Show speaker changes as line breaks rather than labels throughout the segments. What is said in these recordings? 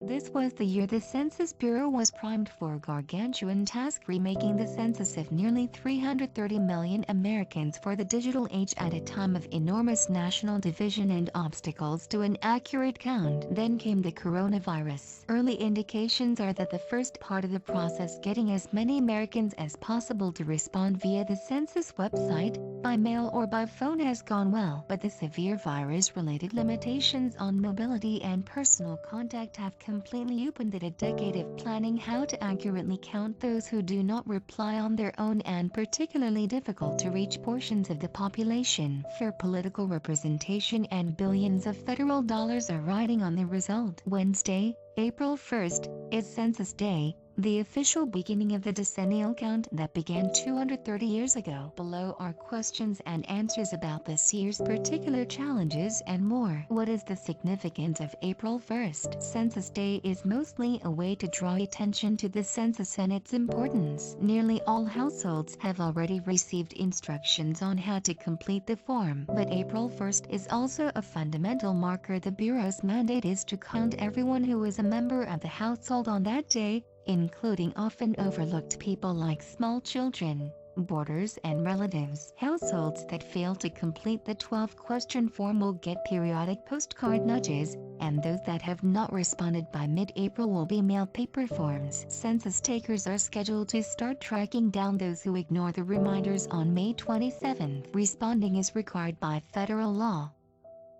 This was the year the Census Bureau was primed for a gargantuan task, remaking the census of nearly 330 million Americans for the digital age at a time of enormous national division and obstacles to an accurate count. Then came the coronavirus. Early indications are that the first part of the process, getting as many Americans as possible to respond via the census website, by mail or by phone, has gone well, but the severe virus-related limitations on mobility and personal contact have completely upended a decade of planning how to accurately count those who do not reply on their own and particularly difficult to reach portions of the population. Fair political representation and billions of federal dollars are riding on the result. Wednesday, April 1st, is Census Day, the official beginning of the decennial count that began 230 years ago. Below are questions and answers about this year's particular challenges and more. What is the significance of April 1st? Census Day is mostly a way to draw attention to the census and its importance. Nearly all households have already received instructions on how to complete the form, but April 1st is also a fundamental marker. The Bureau's mandate is to count everyone who is a member of the household on that day, including often overlooked people like small children, boarders and relatives. Households that fail to complete the 12-question form will get periodic postcard nudges, and those that have not responded by mid-April will be mailed paper forms. Census takers are scheduled to start tracking down those who ignore the reminders on May 27th. Responding is required by federal law.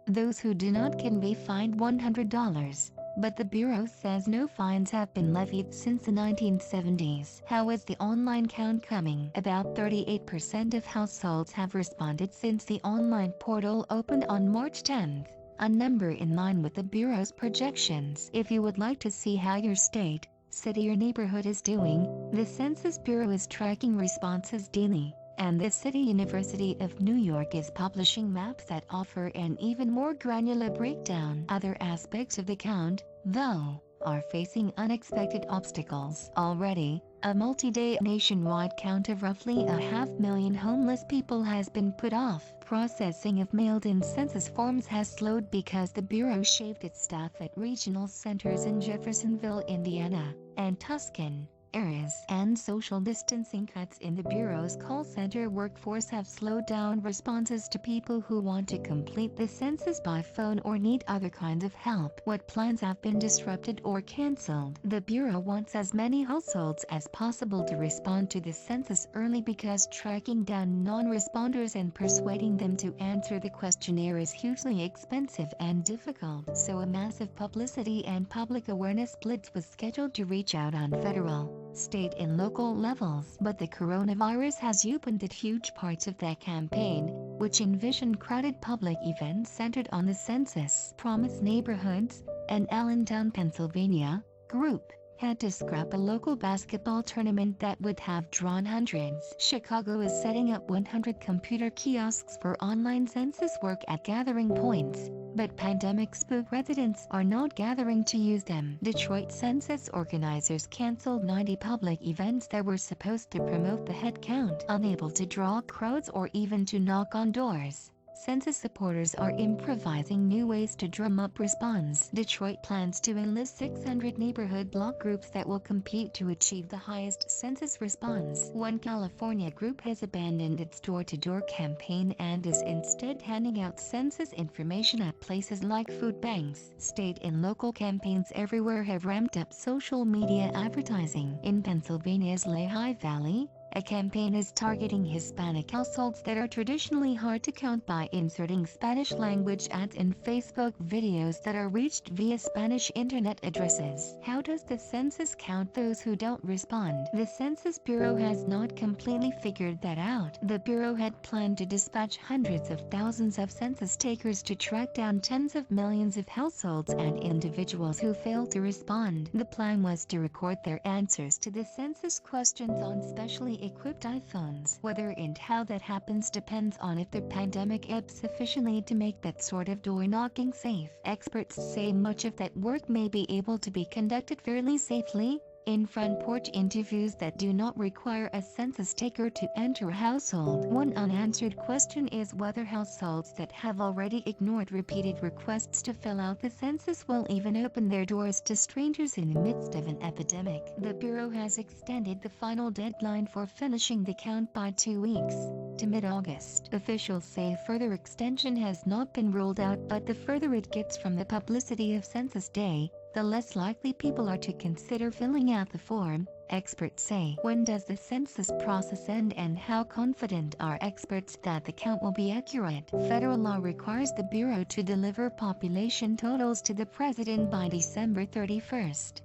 Those who do not can be fined $100. But the Bureau says no fines have been levied since the 1970s. How is the online count coming? About 38% of households have responded since the online portal opened on March 10th, a number in line with the Bureau's projections. If you would like to see how your state, city or neighborhood is doing, the Census Bureau is tracking responses daily, and the City University of New York is publishing maps that offer an even more granular breakdown. Other aspects of the count, though, are facing unexpected obstacles. Already, a multi-day nationwide count of roughly 500,000 homeless people has been put off. Processing of mailed-in census forms has slowed because the Bureau shaved its staff at regional centers in Jeffersonville, Indiana, and Tucson areas, and social distancing cuts in the Bureau's call center workforce have slowed down responses to people who want to complete the census by phone or need other kinds of help. What plans have been disrupted or canceled? The Bureau wants as many households as possible to respond to the census early because tracking down non-responders and persuading them to answer the questionnaire is hugely expensive and difficult. So a massive publicity and public awareness blitz was scheduled to reach out on federal, state and local levels. But the coronavirus has upended huge parts of that campaign, which envisioned crowded public events centered on the census. Promise Neighborhoods, an Allentown, Pennsylvania, group had to scrap a local basketball tournament that would have drawn hundreds. Chicago is setting up 100 computer kiosks for online census work at gathering points, but pandemic-spooked residents are not gathering to use them. Detroit census organizers canceled 90 public events that were supposed to promote the head count. Unable to draw crowds or even to knock on doors, census supporters are improvising new ways to drum up response. Detroit plans to enlist 600 neighborhood block groups that will compete to achieve the highest census response. One California group has abandoned its door-to-door campaign and is instead handing out census information at places like food banks. State and local campaigns everywhere have ramped up social media advertising. In Pennsylvania's Lehigh Valley, a campaign is targeting Hispanic households that are traditionally hard to count by inserting Spanish-language ads in Facebook videos that are reached via Spanish internet addresses. How does the census count those who don't respond? The Census Bureau has not completely figured that out. The Bureau had planned to dispatch hundreds of thousands of census takers to track down tens of millions of households and individuals who failed to respond. The plan was to record their answers to the census questions on specially equipped iPhones. Whether and how that happens depends on if the pandemic ebbs sufficiently to make that sort of door knocking safe. Experts say much of that work may be able to be conducted fairly safely, In front porch interviews that do not require a census taker to enter a household, one unanswered question is whether households that have already ignored repeated requests to fill out the census will even open their doors to strangers in the midst of an epidemic. The Bureau has extended the final deadline for finishing the count by 2 weeks, to mid-August. Officials say further extension has not been ruled out, but the further it gets from the publicity of Census Day, the less likely people are to consider filling out the form, experts say. When does the census process end, and how confident are experts that the count will be accurate? Federal law requires the Bureau to deliver population totals to the President by December 31st.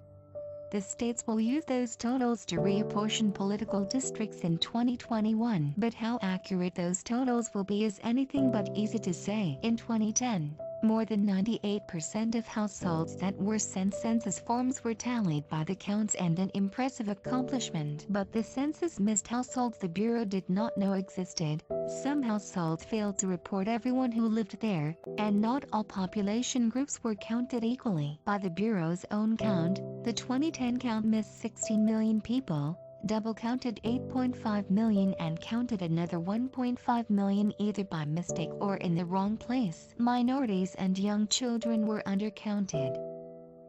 The states will use those totals to reapportion political districts in 2021. But how accurate those totals will be is anything but easy to say. In 2010, more than 98% of households that were sent census forms were tallied by the counts, and an impressive accomplishment. But the census missed households the Bureau did not know existed. Some households failed to report everyone who lived there, and not all population groups were counted equally. By the Bureau's own count, the 2010 count missed 16 million people, double-counted 8.5 million, and counted another 1.5 million either by mistake or in the wrong place. Minorities and young children were undercounted.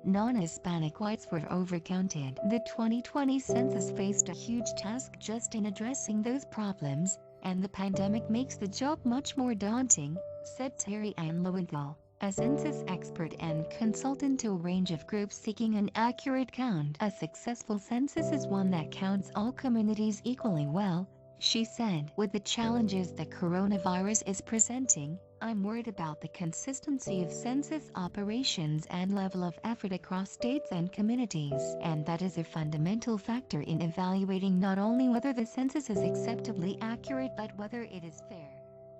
Non-Hispanic whites were overcounted. The 2020 census faced a huge task just in addressing those problems, and the pandemic makes the job much more daunting, said Terry Ann Lowenthal, a census expert and consultant to a range of groups seeking an accurate count. A successful census is one that counts all communities equally well, she said. With the challenges the coronavirus is presenting, I'm worried about the consistency of census operations and level of effort across states and communities. And that is a fundamental factor in evaluating not only whether the census is acceptably accurate but whether it is fair.